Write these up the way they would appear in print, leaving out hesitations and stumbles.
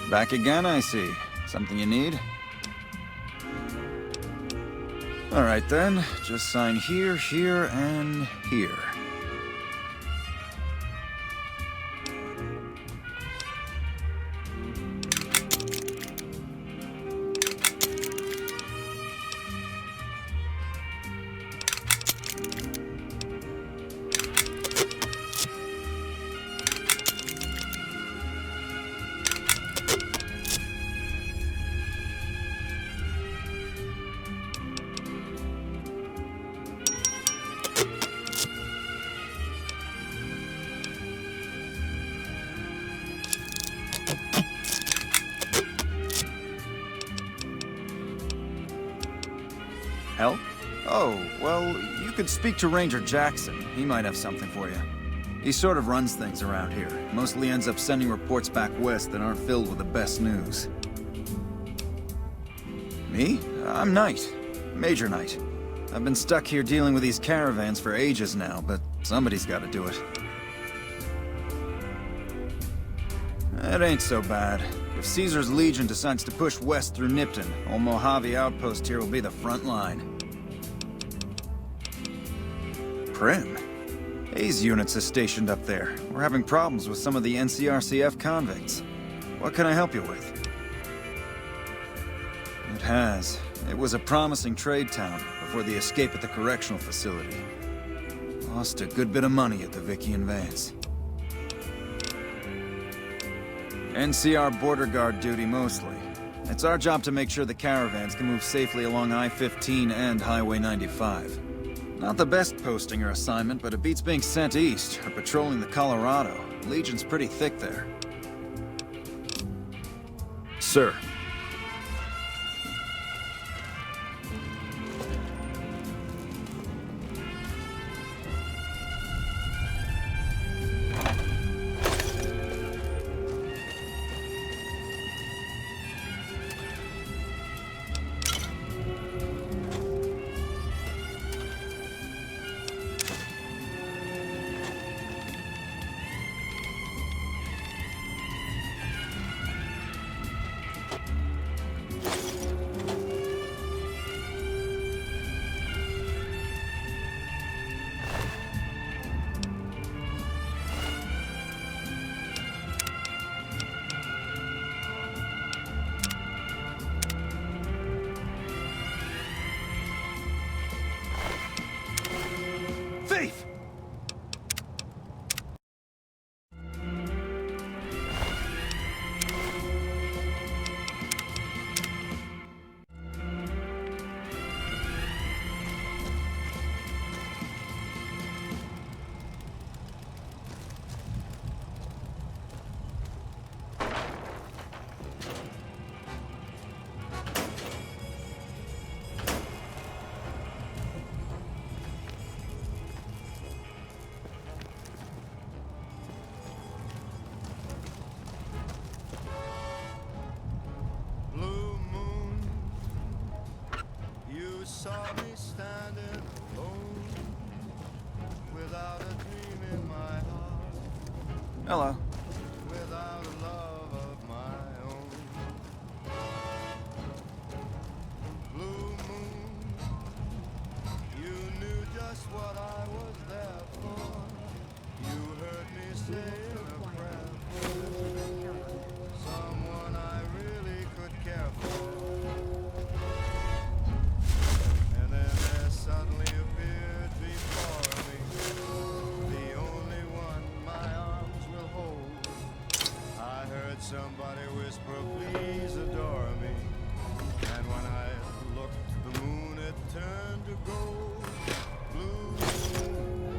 Back again, I see. Something you need? Alright then, just sign here, here, and here. Help? Oh, well, you could speak to Ranger Jackson. He might have something for you. He sort of runs things around here. Mostly ends up sending reports back west that aren't filled with the best news. Me? I'm Knight. Major Knight. I've been stuck here dealing with these caravans for ages now, but somebody's gotta do it. It ain't so bad. If Caesar's Legion decides to push west through Nipton, old Mojave Outpost here will be the front line. Prim? Hayes units is stationed up there. We're having problems with some of the NCRCF convicts. What can I help you with? It has. It was a promising trade town before the escape at the correctional facility. Lost a good bit of money at the Vicky and Vance. NCR border guard duty mostly. It's our job to make sure the caravans can move safely along I-15 and Highway 95. Not the best posting or assignment, but it beats being sent east or patrolling the Colorado. Legion's pretty thick there. Sir. Thief! Saw me standing alone, without a dream in my heart, Hello. without a love of my own. Blue moon, you knew just what I was there for. You heard me say a prayer for someone I really could care for. Suddenly appeared before me, the only one my arms will hold. I heard somebody whisper, please adore me. And when I looked, the moon had turned to gold. Blue moon,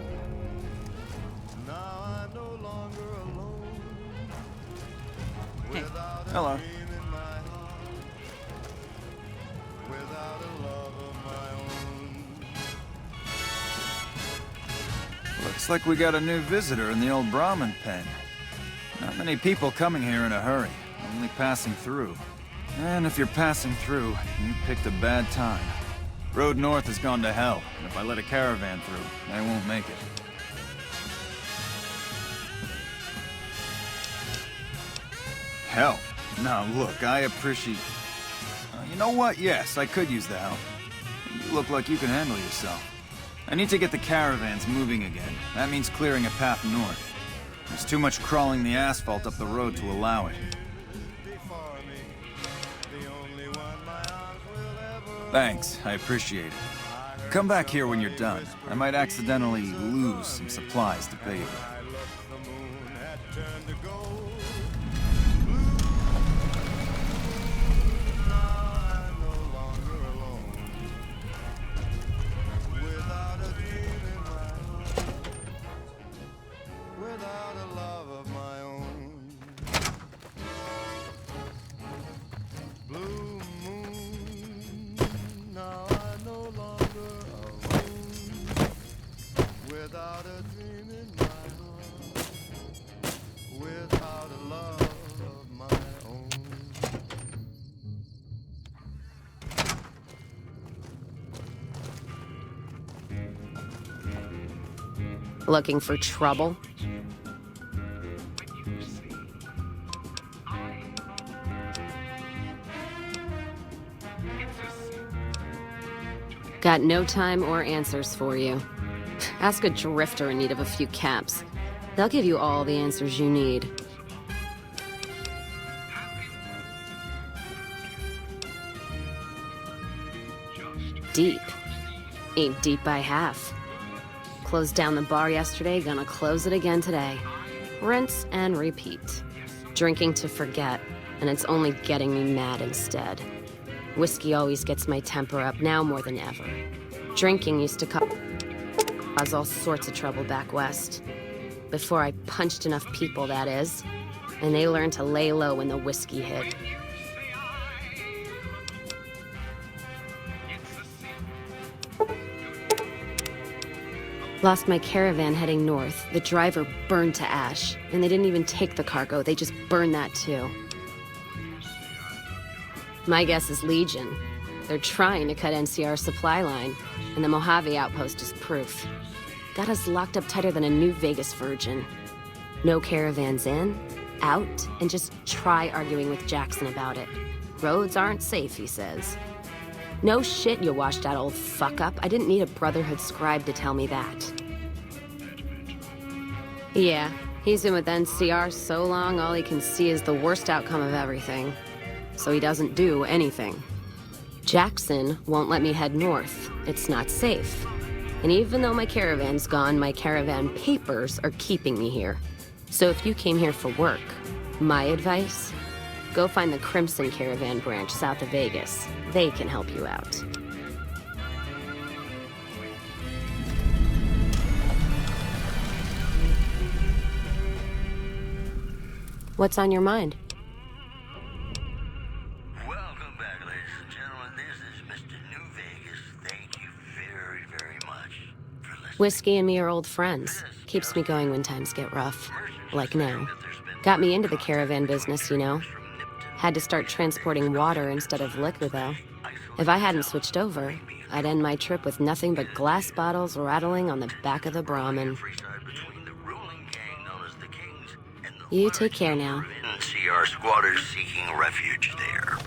now I'm no longer alone. Without a Hello. dream in my heart, without a love of my own. Looks like we got a new visitor in the old Brahmin pen. Not many people coming here in a hurry, only passing through. And if you're passing through, you picked a bad time. Road north has gone to hell, and if I let a caravan through, they won't make it. Hell, Now, look, I appreciate... you know what? Yes, I could use the help. You look like you can handle yourself. I need to get the caravans moving again. That means clearing a path north. There's too much crawling the asphalt up the road to allow it. Thanks, I appreciate it. Come back here when you're done. I might accidentally lose some supplies to pay you. Without a dream in my heart, without a love of my own. Looking for trouble? Got no time or answers for you. Ask a drifter in need of a few caps. They'll give you all the answers you need. Deep. Ain't deep by half. Closed down the bar yesterday, gonna close it again today. Rinse and repeat. Drinking to forget, and it's only getting me mad instead. Whiskey always gets my temper up, now more than ever. Drinking used to cause all sorts of trouble back west. Before I punched enough people, that is. And they learned to lay low when the whiskey hit. Lost my caravan heading north. The driver burned to ash. And they didn't even take the cargo, they just burned that too. My guess is Legion. They're trying to cut NCR's supply line, and the Mojave outpost is proof. Got us locked up tighter than a New Vegas virgin. No caravans in, out, and just try arguing with Jackson about it. Roads aren't safe, he says. No shit, you washed out old fuck-up. I didn't need a Brotherhood scribe to tell me that. Yeah, he's been with NCR so long, all he can see is the worst outcome of everything. So he doesn't do anything. Jackson won't let me head north. It's not safe. And even though my caravan's gone, my caravan papers are keeping me here. So if you came here for work, my advice, go find the Crimson Caravan branch south of Vegas. They can help you out. What's on your mind? Welcome back, ladies and gentlemen. This is Mr. New Vegas. Thank you very, very much for listening. Whiskey and me are old friends. Keeps me going when times get rough. Like now. Got me into the caravan business, you know. Had to start transporting water instead of liquor, though. If I hadn't switched over, I'd end my trip with nothing but glass bottles rattling on the back of the Brahmin. You take care now. NCR squatters seeking refuge there.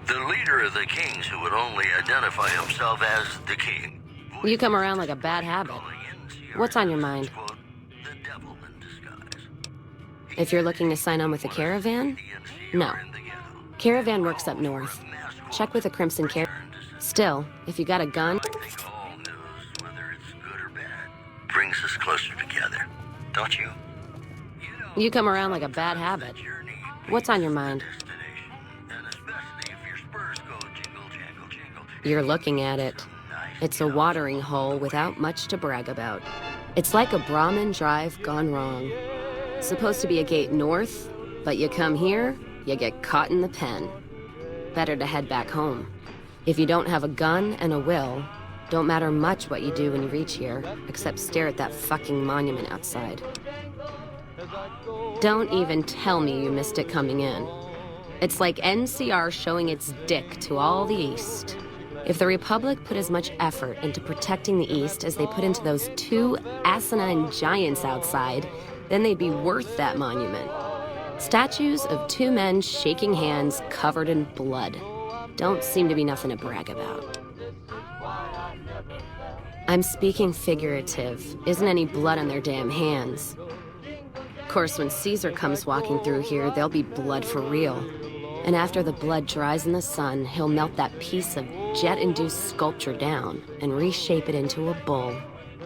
The leader of the Kings, who would only identify himself as the King. You come around like a bad habit. What's on your mind? The devil in disguise. If you're looking to sign on with the caravan? No. Caravan works up north. Check with the Crimson Caravan. Still, if you got a gun... I think all news, whether it's good or bad, brings us closer together. Don't you? You come around like a bad habit. What's on your mind? You're looking at it. It's a watering hole without much to brag about. It's like a Brahmin drive gone wrong. Supposed to be a gate north, but you come here, you get caught in the pen. Better to head back home. If you don't have a gun and a will, don't matter much what you do when you reach here, except stare at that fucking monument outside. Don't even tell me you missed it coming in. It's like NCR showing its dick to all the East. If the Republic put as much effort into protecting the East as they put into those two asinine giants outside, then they'd be worth that monument. Statues of two men shaking hands covered in blood. Don't seem to be nothing to brag about. I'm speaking figurative. Isn't any blood on their damn hands. Of course, when Caesar comes walking through here, there'll be blood for real. And after the blood dries in the sun, he'll melt that piece of jet-induced sculpture down and reshape it into a bull,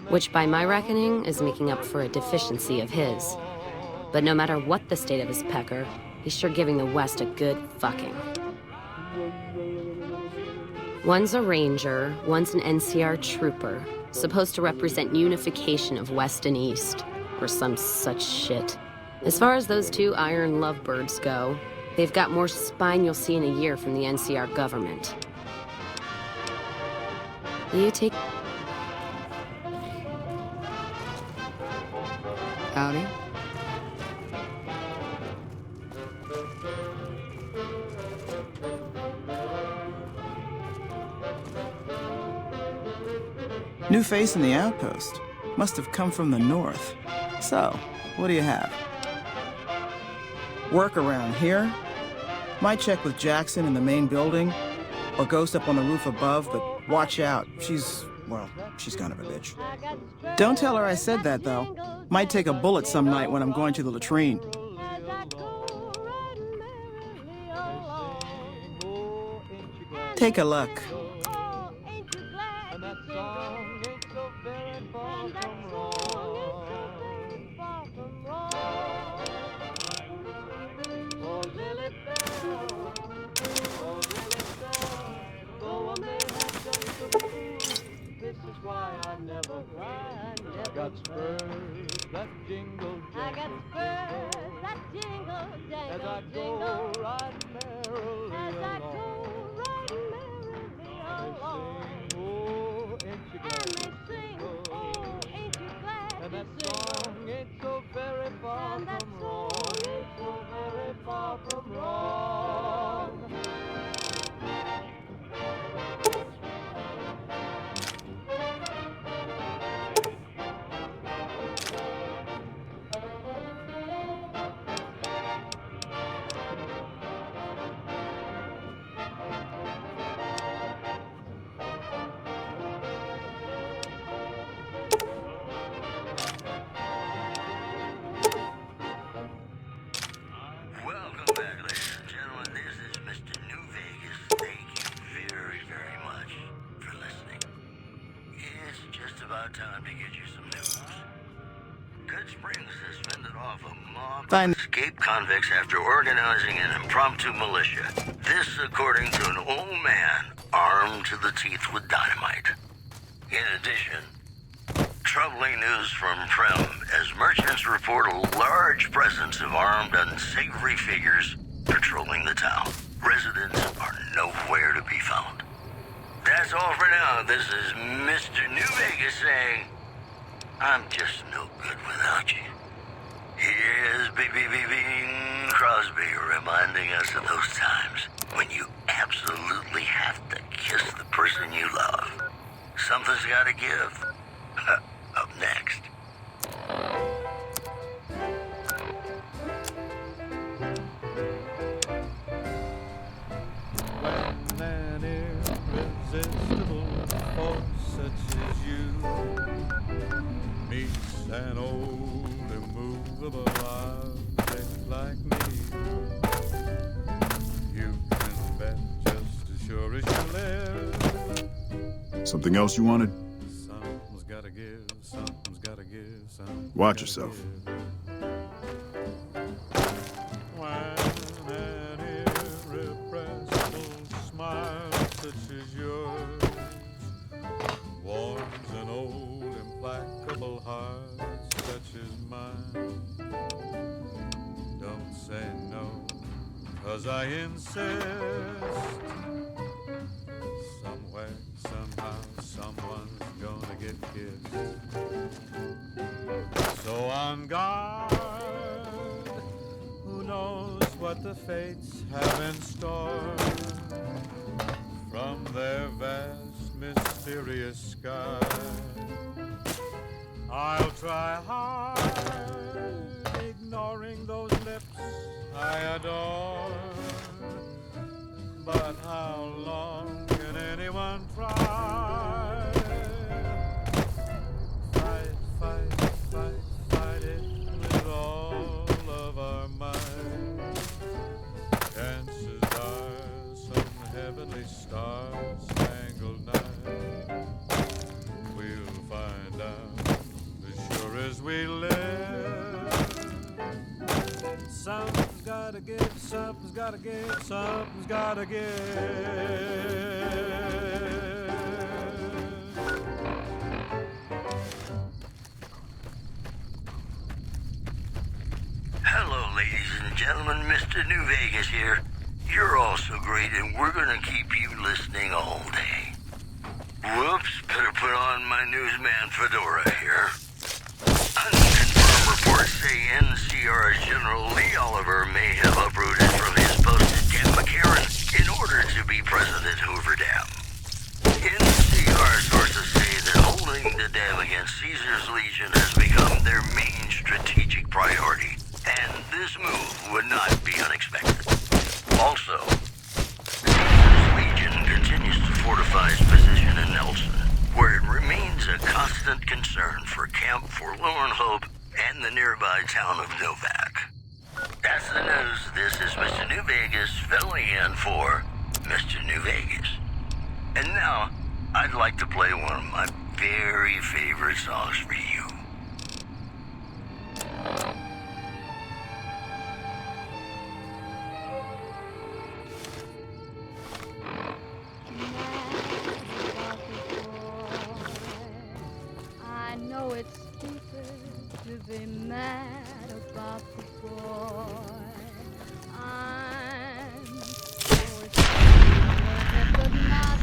which by my reckoning is making up for a deficiency of his. But no matter what the state of his pecker, he's sure giving the West a good fucking. One's a ranger, one's an NCR trooper, supposed to represent unification of West and East, or some such shit. As far as those two iron lovebirds go, they've got more spine you'll see in a year from the NCR government. You take... Howdy. New face in the outpost. Must have come from the north. So, what do you have? Work around here? Might check with Jackson in the main building, or Ghost up on the roof above, but watch out. She's kind of a bitch. Don't tell her I said that, though. Might take a bullet some night when I'm going to the latrine. Take a look. Got spurs that jingle, I got spurs that jingle, jangle, as I go right merrily along. Oh, ain't you glad? And they sing, oh, ain't you glad? And that song ain't so very far from wrong. Ain't so very far from wrong. Time to get you some news. Good Springs has fended off a mob Fine. of escaped convicts after organizing an impromptu militia. This according to an old man armed to the teeth with dynamite. In addition, troubling news from Prem as merchants report a large presence of armed, unsavory figures patrolling the town. Residents are nowhere to be found. That's all for now. This is Mr. New Vegas saying, I'm just no good without you. Here's Bing Crosby reminding us of those times when you absolutely have to kiss the person you love. Something's gotta give. Up next. Irresistible force such as you meets an old immovable object like me. You can bet just as sure as you live. Something else you wanted? Something's gotta give, something's gotta give, something's Watch gotta yourself. give. When an irrepressible smile such as yours warms an old implacable heart such as mine. Don't say no, 'cause I insist. Somewhere, somehow, someone's gonna get kissed. So on guard, who knows what the fates have in store from their vast, mysterious sky. I'll try hard, ignoring those lips I adore. But how long can anyone try? Fight, fight, fight, fight it with all of our might. Chances are some heavenly star-spangled night we'll find out as sure as we live. Something's gotta give, something's gotta give, something's gotta give. Hello, ladies and gentlemen. Mr. New Vegas here. You're all so great, and we're gonna keep you listening all day. Whoops, better put on my newsman fedora here. Unconfirmed reports say NCR's General Lee Oliver may have uprooted from his post at Camp McCarran in order to be present at Hoover Dam. NCR sources say that holding the dam against Caesar's Legion has become their main strategic priority, and this move would not be unexpected. Also, Caesar's Legion continues to fortify its position in Nelson, where it remains a constant concern for Camp Forlorn Hope and the nearby town of Novak. That's the news. This is Mr. New Vegas filling in for Mr. New Vegas. And now, I'd like to play one of my very favorite songs for you. I know it's stupid to be mad about the boy. I'm so ashamed, but not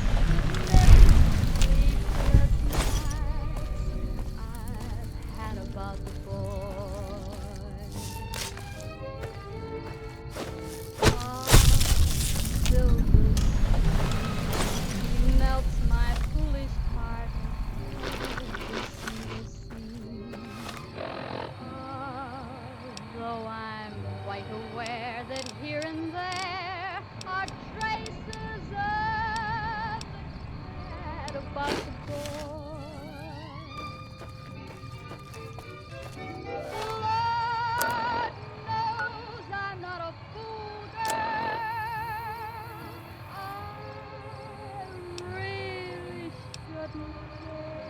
sleepless nights I've had about the boy. Silver sea melts my foolish heart. Though I'm quite aware that here and there are traces of the cat about the boy. Lord knows I'm not a fool, girl. I really shouldn't care.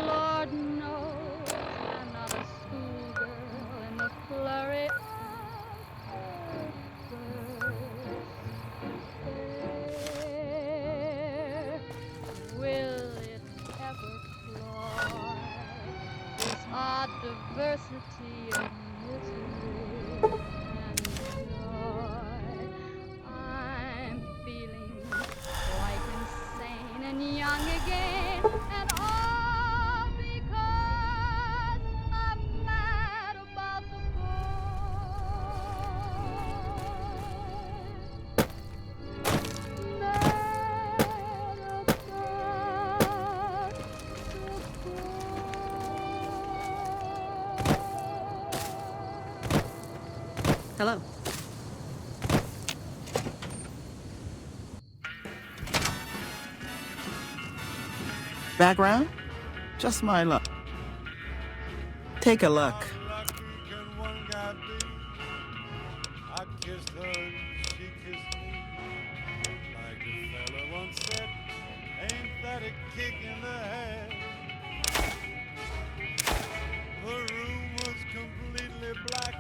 Lord knows I'm not a schoolgirl in the flurry of despair. Will it ever cloy this odd diversity of misery and joy? I'm feeling quite insane and young again, and all because I'm mad about the boy. Mad about the boy. Hello. Background? Just my luck. Take a look. How lucky can one guy be? I kissed her and she kissed me. Like the fella once said, ain't that a kick in the head? The room was completely black.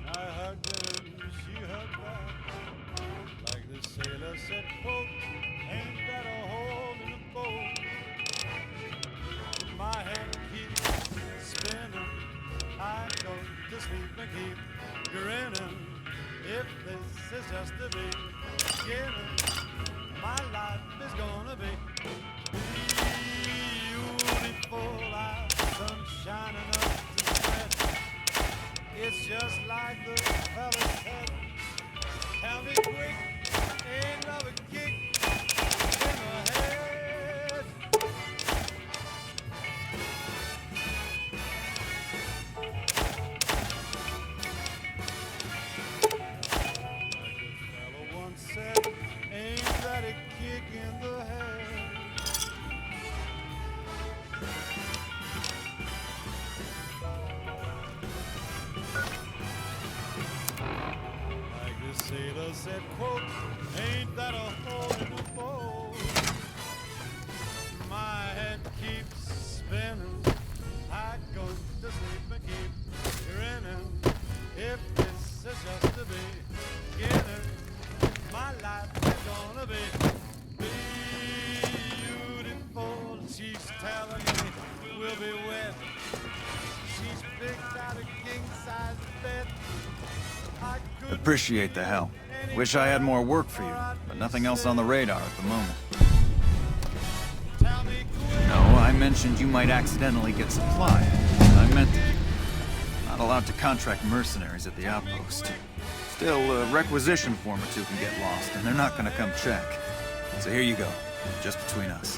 I hugged her and she hugged back. Like the sailor said, quote, ain't that a hole in the boat? My head keeps spinning. I go to sleep and keep grinning. If this is just the beginning, my life is gonna be beautiful. Like sunshine enough to spread. It's just like the fella said. Tell me quick, ain't love a kick in the head? The sailor said, quote, ain't that a hole in the boat? My head keeps spinning. I go to sleep and keep grinning. If this is just the beginning, my life is gonna be beautiful. She's telling me we'll be wet. She's picked out a king-size bed. I couldn't Appreciate the help. Wish I had more work for you, but nothing else on the radar at the moment. tell me quick. No, I mentioned you might accidentally get supplied. I meant it. Not allowed to contract mercenaries at the outpost. Still, a requisition form or two can get lost, and they're not gonna come check. So here you go, just between us.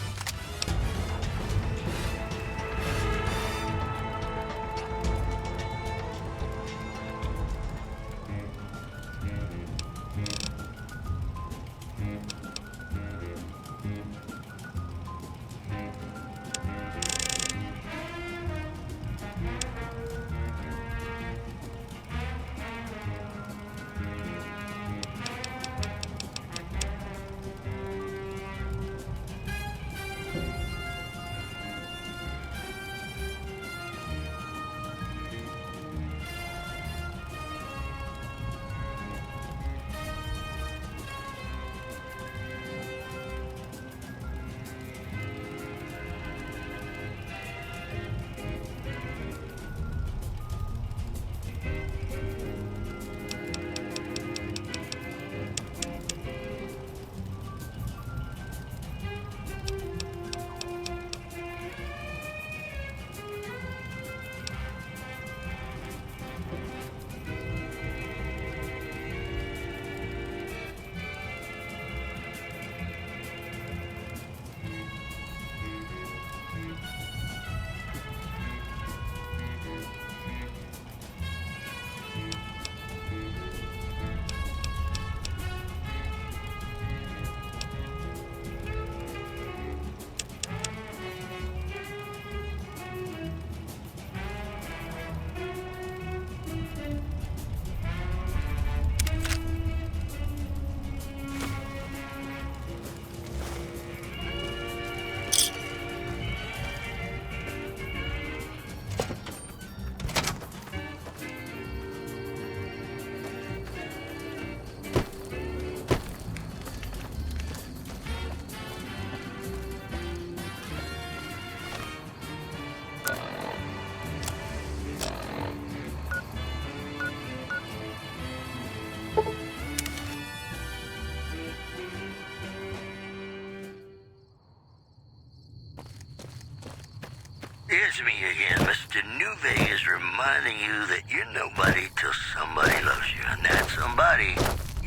It's me again, Mr. New Vegas, reminding you that you're nobody till somebody loves you, and that somebody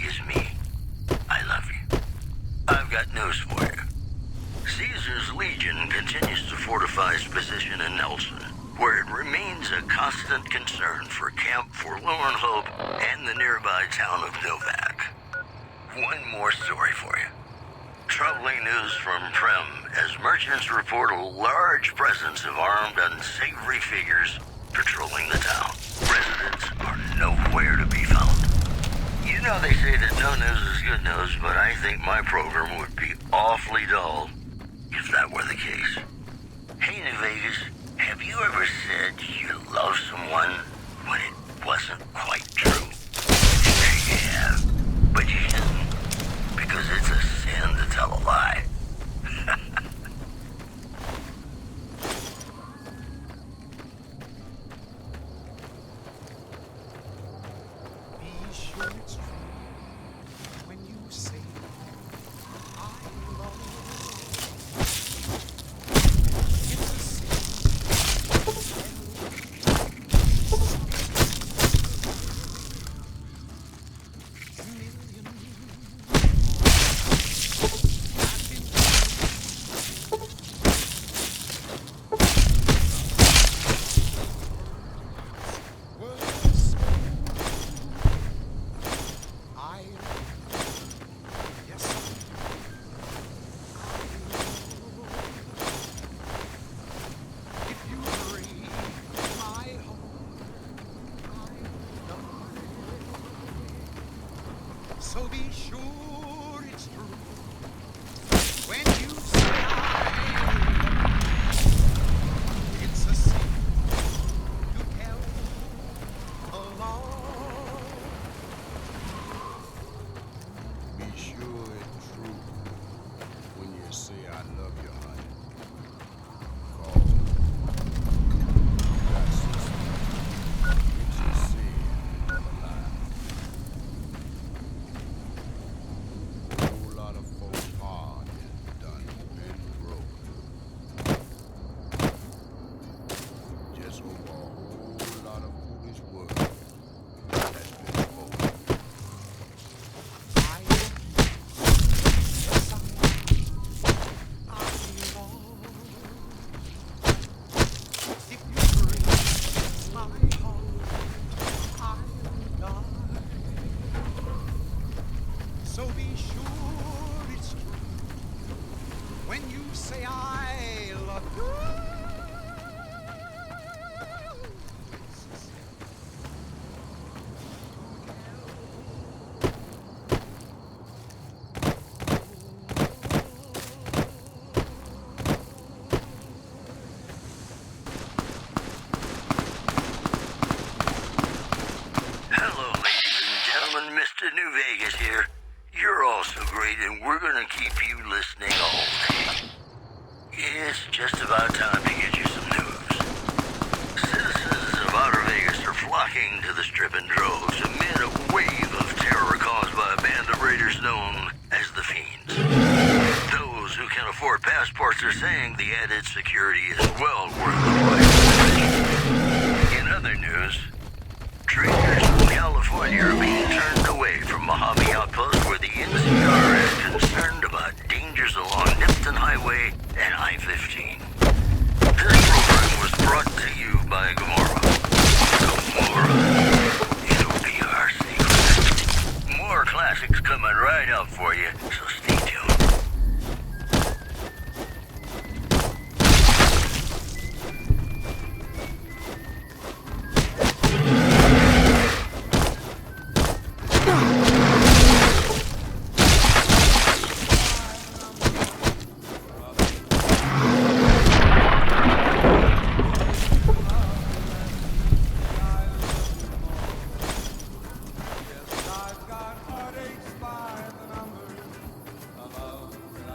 is me. I love you. I've got news for you. Caesar's Legion continues to fortify its position in Nelson, where it remains a constant concern for Camp Forlorn Hope and the nearby town of Novak. One more story for you. Troubling news from Prem as merchants report a large presence of armed, unsavory figures patrolling the town. Residents are nowhere to be found. You know they say that no news is good news, but I think my program would be awfully dull if that were the case. Hey, New Vegas, have you ever said you love someone when it wasn't quite true? Sure you have, but you shouldn't, because it's a sin to tell a lie. Be sure it's true when you say I love you. It's a So be sure it's true when you say it's a sin to tell a lie. Be sure it's true when you say I love you, honey. 'Cause that's just it's a sin of a lie. Whole lot of folks' heart is done been broken. Just over a whole lot of foolish words that's been spoken. I if you break my heart, I'll die. So be sure it's true when you say I love you. Hello, ladies and gentlemen. Mr. New Vegas here. You're all so great, and we're gonna keep you listening all day. It's just about time to get you some news. Citizens of Outer Vegas are flocking to the Strip in droves amid a wave of terror caused by a band of raiders known as the Fiends. Those who can afford passports are saying the added security is well worth the price. In other news, traders from California are being turned away from Mojave Outpost where the NCR is concerned about dangers along Nipton Highway and I-15. This program was brought to you by Gamora. Gamora, it'll be our secret. More classics coming right up for you, so stay tuned.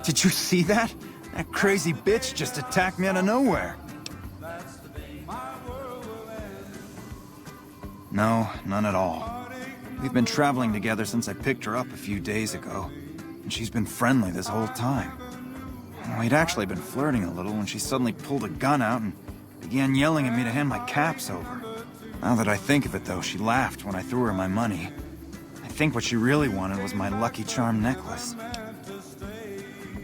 Did you see that? That crazy bitch just attacked me out of nowhere. No, none at all. We've been traveling together since I picked her up a few days ago, and she's been friendly this whole time. We'd actually been flirting a little when she suddenly pulled a gun out and began yelling at me to hand my caps over. Now that I think of it, though, she laughed when I threw her my money. I think what she really wanted was my Lucky Charm necklace.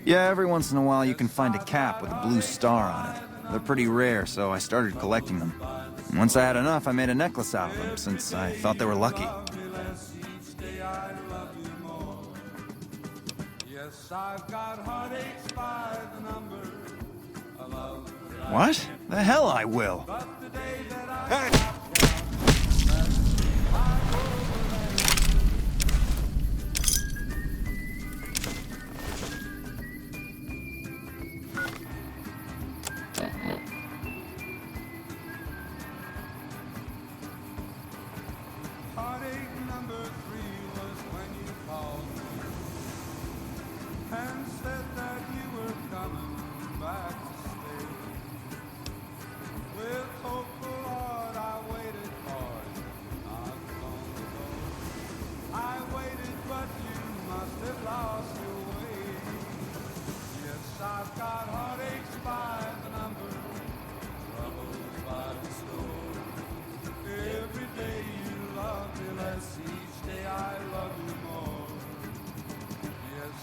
Yeah, every once in a while you can find a cap with a blue star on it. They're pretty rare, so I started collecting them. And once I had enough, I made a necklace out of them, since I thought they were lucky. What? The hell I will!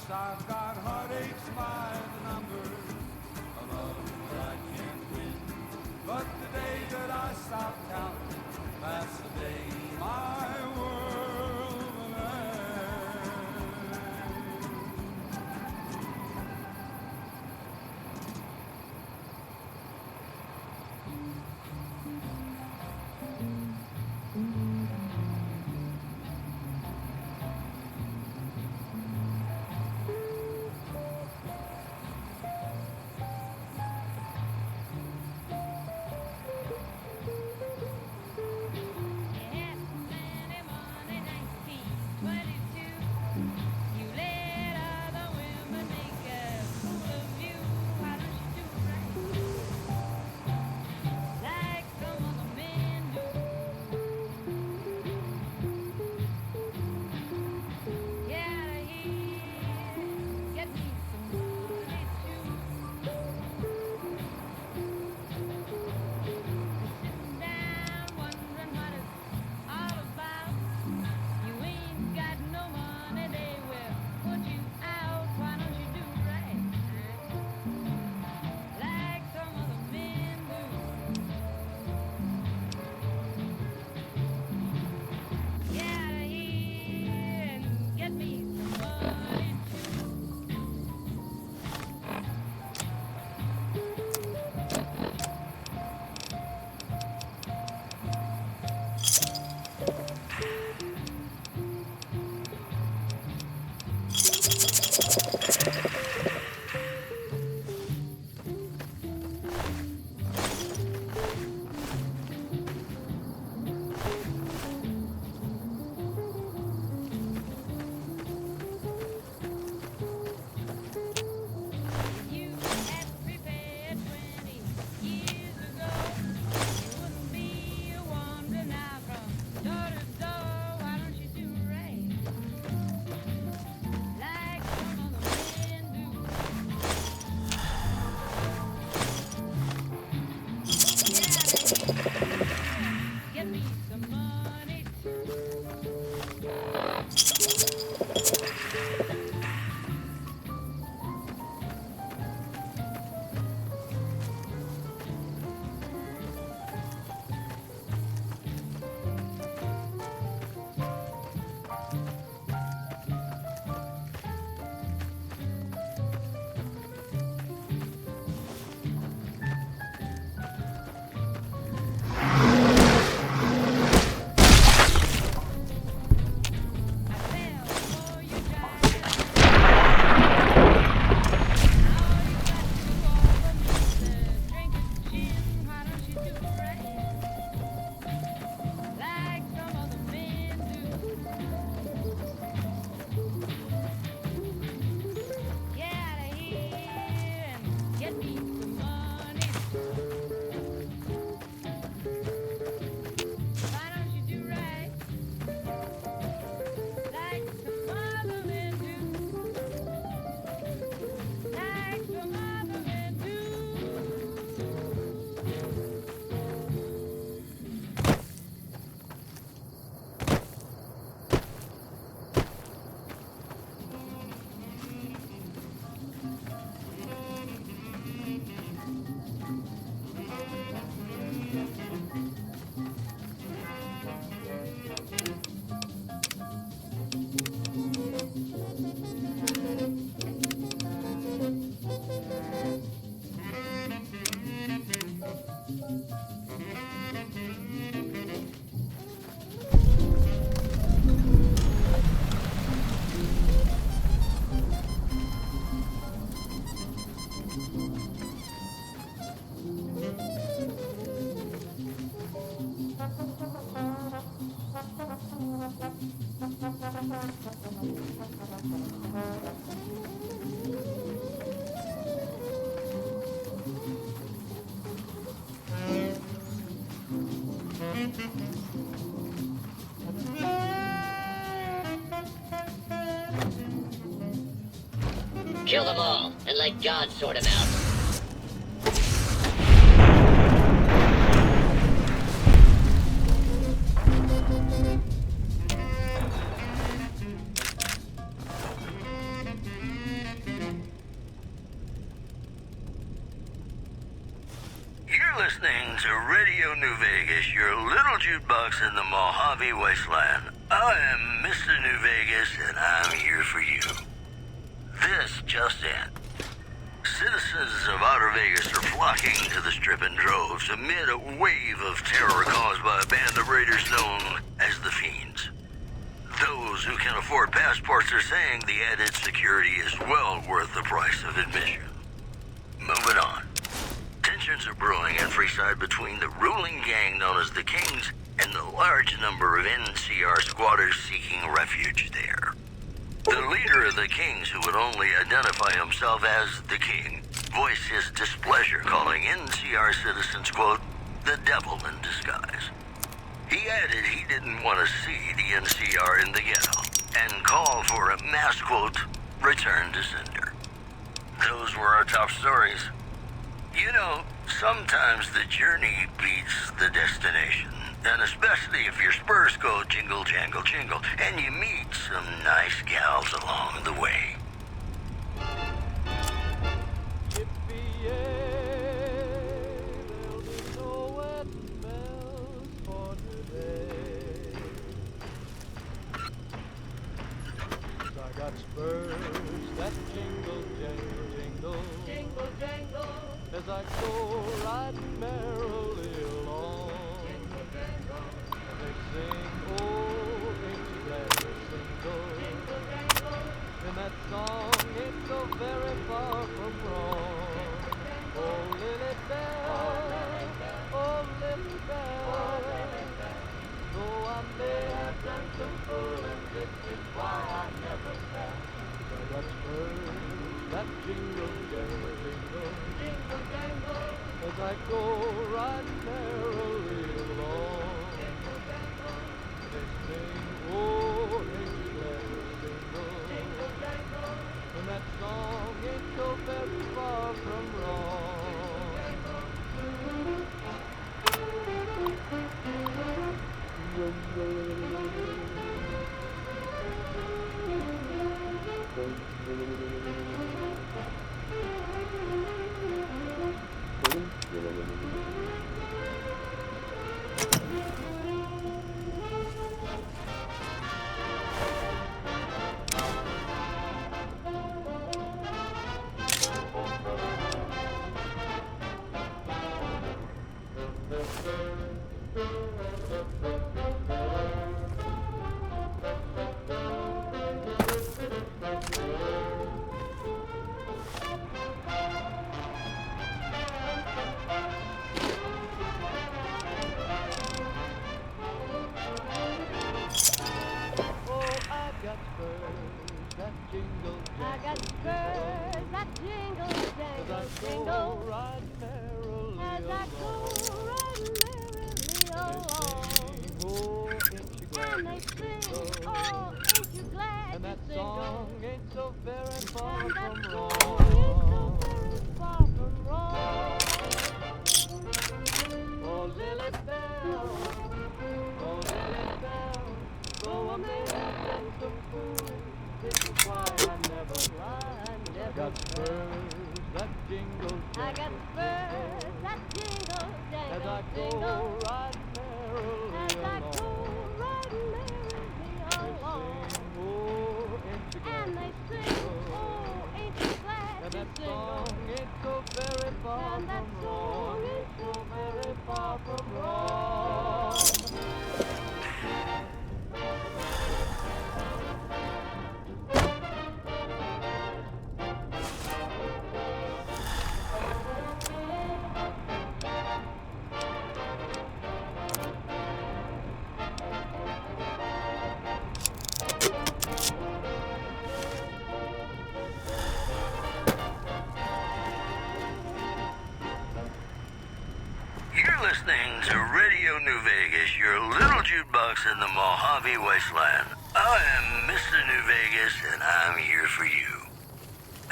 I've got heartaches by the number, a love that I can't win. But the day that I stop counting, that's the day my world will end. Kill them all, and let God sort them out. You're listening to Radio New Vegas, your little jukebox in the Mojave Wasteland. I am Mr. New Vegas, and I'm here for you. This just in. Citizens of Outer Vegas are flocking to the Strip in droves amid a wave of terror caused by a band of raiders known as the Fiends. Those who can afford passports are saying the added security is well worth the price of admission. Moving on. Tensions are brewing at Freeside between the ruling gang known as the Kings and the large number of NCR squatters seeking refuge there. The leader of the Kings, who would only identify himself as the King, voiced his displeasure, calling NCR citizens, quote, the devil in disguise. He added he didn't want to see the NCR in the ghetto and called for a mass, quote, return to sender. Those were our top stories. You know, sometimes the journey beats the destination. And especially if your spurs go jingle, jangle, jingle, and you meet some nice gals along the way. There'll be no wedding bells for today. 'Cause I got spurs that jingle, jangle, jingle, jingle, jangle, as I go riding merrily along. They sing, oh, ain't you glad we're single? And that song ain't so very far from wrong. Oh, Lily Bell, oh, Lily Bell. Though I may have done some fooling, this is why I never fell. I got spurs that jingle, jangle, jingle, jingle, jangle, as I go riding merrily along. They sing, oh, ain't you glad we're single? And that song ain't so very far from wrong. to Radio New Vegas, your little jukebox in the Mojave Wasteland. I am Mr. New Vegas, and I'm here for you.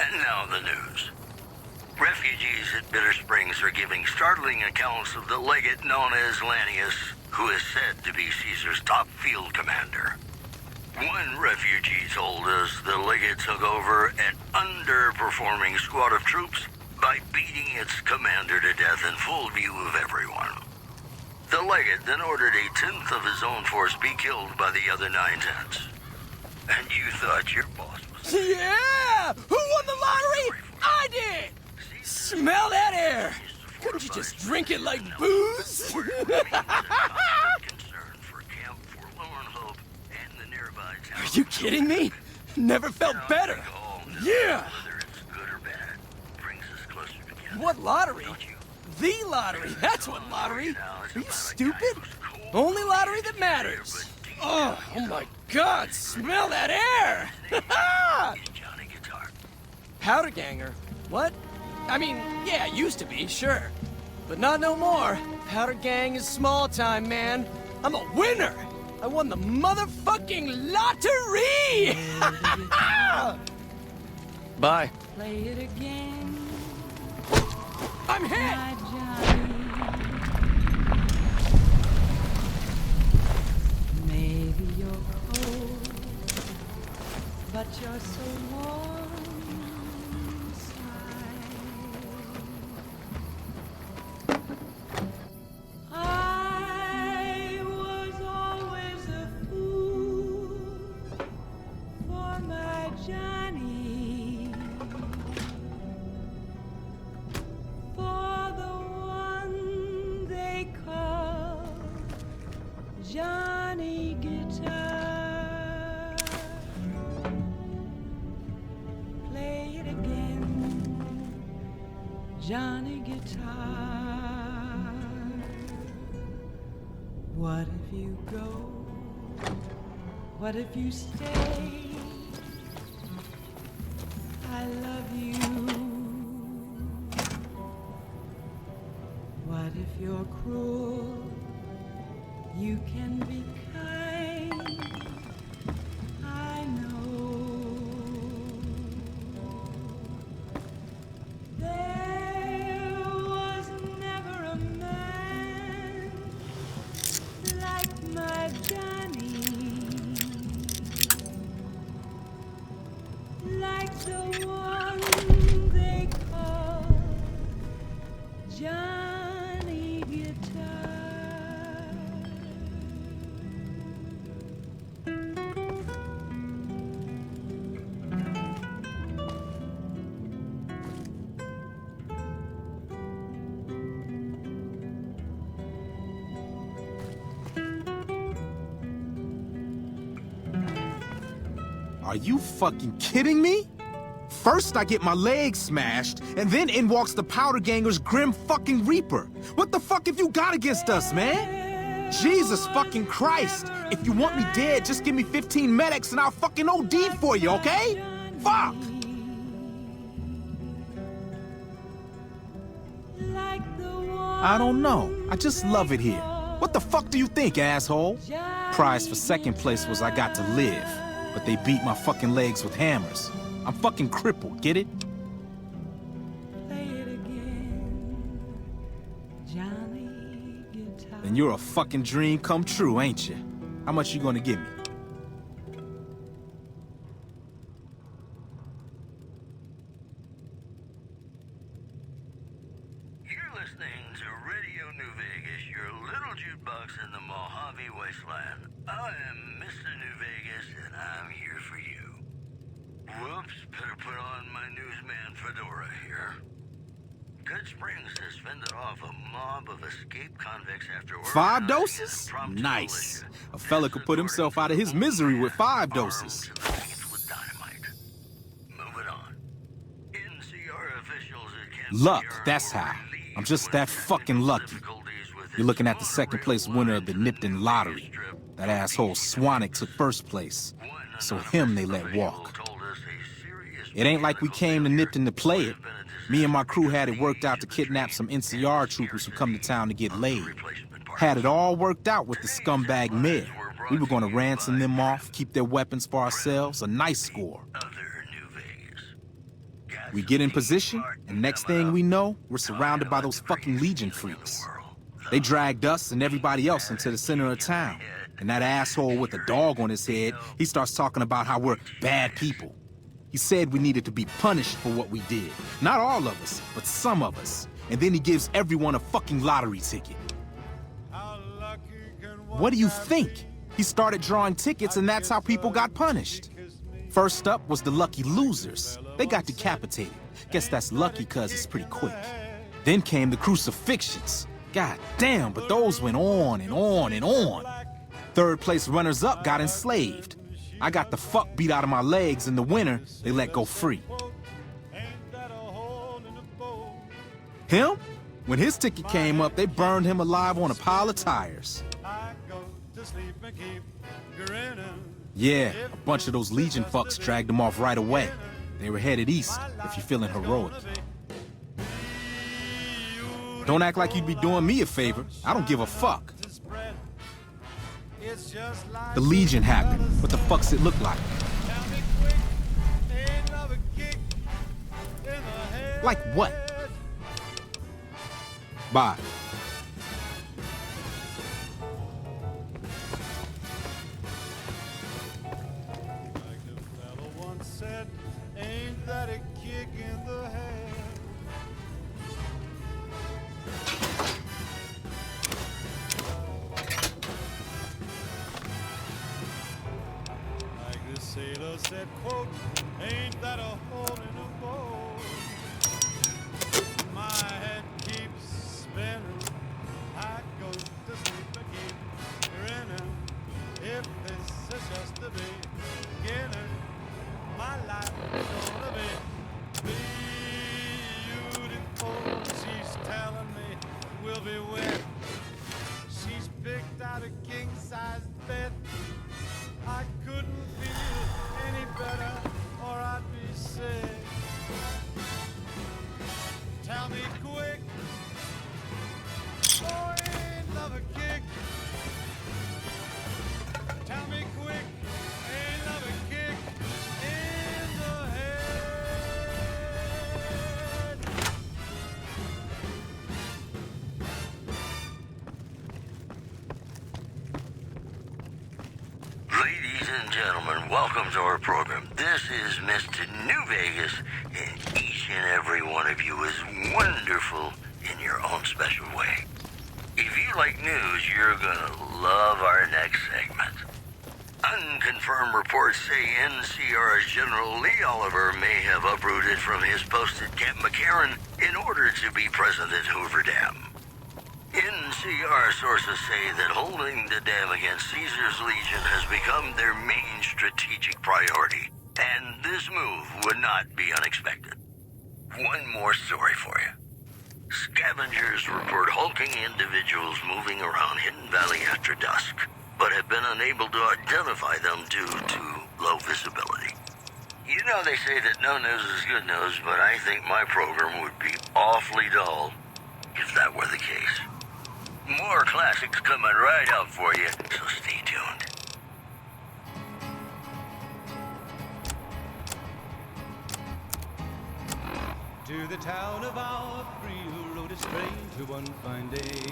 And now the news. Refugees at Bitter Springs are giving startling accounts of the legate known as Lanius, who is said to be Caesar's top field commander. One refugee told us the legate took over an underperforming squad of troops by beating its commander to death in full view of everyone. The legate then ordered a tenth of his own force be killed by the other 9/10. And you thought your boss was... Yeah! Who won the lottery? I did! Smell that air! Couldn't you just drink it like booze? Are you kidding me? Never felt better. Yeah! What lottery? The lottery. That's what lottery. Are you stupid? Only lottery that matters. Oh my God! Smell that air! Powder ganger. What? I mean, yeah, used to be, sure. But not no more. Powder gang is small time, man. I'm a winner! I won the motherfucking lottery! Bye. Play it again, I'm hit! my Johnny. Maybe you're cold, but you're so warm inside. I was always a fool for my Johnny, for the one they call Johnny Guitar. Play it again, Johnny Guitar. What if you go? What if you stay? I love you. What if you're cruel? You can be kind. I know. There was never a man like my Johnny, like the one they call Johnny Guitar. Are you fucking kidding me? First I get my leg smashed, and then in walks the Powder Ganger's Grim fucking Reaper. What the fuck have you got against us, man? Jesus fucking Christ. If you want me dead, just give me 15 medics and I'll fucking OD for you, okay? Fuck! I don't know. I just love it here. What the fuck do you think, asshole? Prize for second place was I got to live, but they beat my fucking legs with hammers. I'm fucking crippled, get it? Play it again, Johnny Guitar. Then you're a fucking dream come true, ain't you? How much you gonna give me? You're listening to Radio New Vegas, your little jukebox in the Mojave Wasteland. I am Mr. New Vegas, and I'm here for you. Whoops, better put on my newsman fedora here. Good Springs has fended off a mob of escaped convicts after 5 doses? Nice. A fella could put himself out of his misery with 5 doses. Moving on. NCR officials at Luck, that's how. I'm just that fucking lucky. You're looking at the second place winner of the Nipton lottery. That asshole Swanick took first place, so him they let walk. It ain't like we came to Nipton to play it. Me and my crew had it worked out to kidnap some NCR troopers who come to town to get laid. Had it all worked out with the scumbag mayor. We were gonna ransom them off, keep their weapons for ourselves, a nice score. We get in position, and next thing we know, we're surrounded by those fucking Legion freaks. They dragged us and everybody else into the center of town. And that asshole with a dog on his head, he starts talking about how we're bad people. He said we needed to be punished for what we did. Not all of us, but some of us. And then he gives everyone a fucking lottery ticket. What do you think? He started drawing tickets and that's how people got punished. First up was the lucky losers. They got decapitated. Guess that's lucky cause it's pretty quick. Then came the crucifixions. God damn, but those went on and on and on. Third place runners-up got enslaved. I got the fuck beat out of my legs. In the winter, they let go free. Him? When his ticket came up, they burned him alive on a pile of tires. Yeah, a bunch of those Legion fucks dragged him off right away. They were headed east, if you're feeling heroic. Don't act like you'd be doing me a favor. I don't give a fuck. The Legion happened. What the fuck's it look like? Like what? Bye. Like the fellow once said, ain't that a kick in the head? Sailor said, quote, ain't that a hole in a boat? My head keeps spinning. I go to sleep and keep grinning. If this is just the beginning, my life is gonna be beautiful. She's telling me we'll be wet. She's picked out a king-size bed. I couldn't feel any better, or I'd be sick. Tell me quick, oh, ain't love a kick? Tell me quick, ain't love a kick in the head? Ladies and gentlemen, welcome to our program. This is Mr. New Vegas, and each and every one of you is wonderful in your own special way. If you like news, you're gonna love our next segment. Unconfirmed reports say NCR's General Lee Oliver may have uprooted from his post at Camp McCarran in order to be present at Hoover Dam. NCR sources say that holding the dam against Caesar's Legion has become their main strategic priority, and this move would not be unexpected. One more story for you. Scavengers report hulking individuals moving around Hidden Valley after dusk, but have been unable to identify them due to low visibility. You know they say that no news is good news, but I think my program would be awfully dull if that were the case. More classics coming right up for you, so stay tuned. To the town of our who rode a train to one fine day.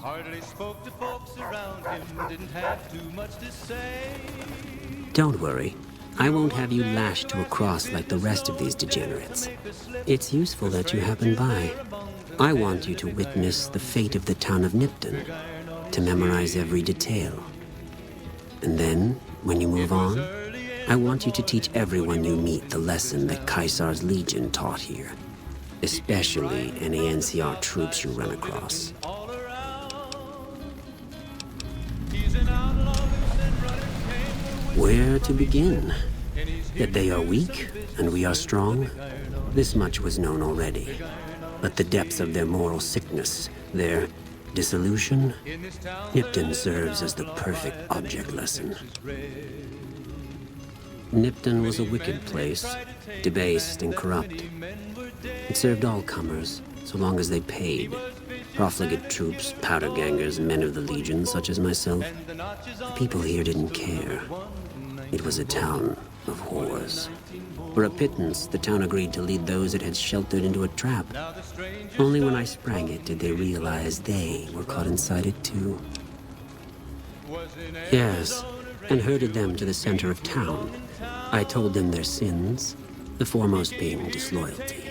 Hardly spoke to folks around him, didn't have too much to say. Don't worry. I won't have you lashed to a cross like the rest of these degenerates. It's useful that you happen by. I want you to witness the fate of the town of Nipton, to memorize every detail. And then, when you move on, I want you to teach everyone you meet the lesson that Caesar's Legion taught here, especially any NCR troops you run across. Where to begin? That they are weak and we are strong? This much was known already. But the depths of their moral sickness, their dissolution, Nipton serves as the perfect object lesson. Nipton was a wicked place, debased and corrupt. It served all comers, so long as they paid. Profligate troops, powder gangers, men of the Legion, such as myself. The people here didn't care. It was a town of whores. For a pittance, the town agreed to lead those it had sheltered into a trap. Only when I sprang it did they realize they were caught inside it too. Yes, and herded them to the center of town. I told them their sins, the foremost being disloyalty.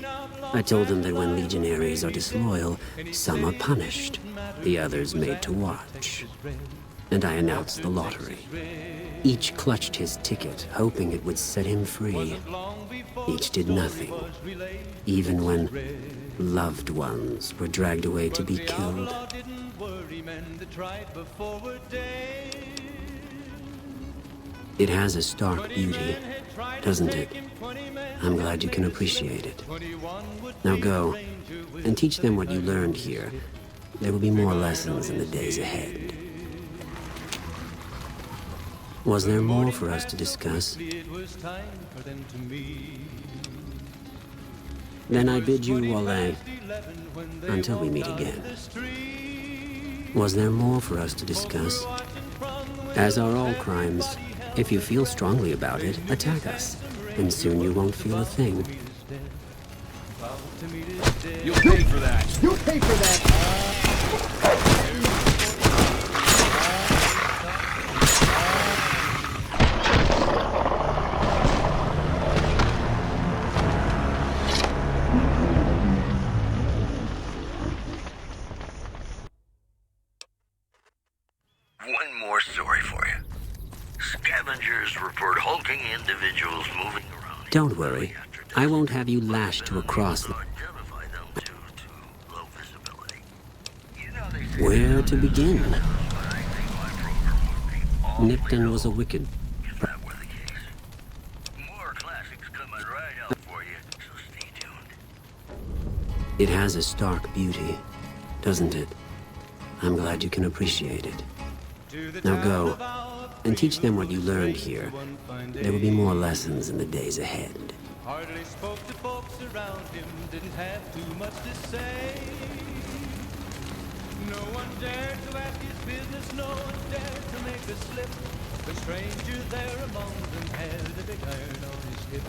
I told them that when legionaries are disloyal, some are punished, the others made to watch. And I announced the lottery. Each clutched his ticket, hoping it would set him free. Each did nothing, even when loved ones were dragged away to be killed. It has a stark beauty, doesn't it? I'm glad you can appreciate it. Now go, and teach them what you learned here. There will be more lessons in the days ahead. Was there more for us to discuss? Then I bid you walle, until we meet again. Was there more for us to discuss? As are all crimes, if you feel strongly about it, attack us, and soon you won't feel a thing. You'll pay for that! You'll pay for that! One more story for you. Scavengers report hulking individuals moving around. Don't worry. I won't have you lashed to a cross. Where to begin? Nipton was a wicked... It has a stark beauty, doesn't it? I'm glad you can appreciate it. Now go, and teach them what you learned here. There will be more lessons in the days ahead. Hardly spoke to folks around him, didn't have too much to say. No one dared to ask his business, no one dared to make a slip. The stranger there among them had a big iron on his hip.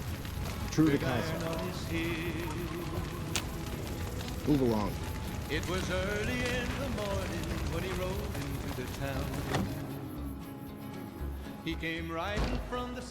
True to Big Kaiser. iron on his hip. Move along. It was early in the morning when he rode into the town. He came riding from the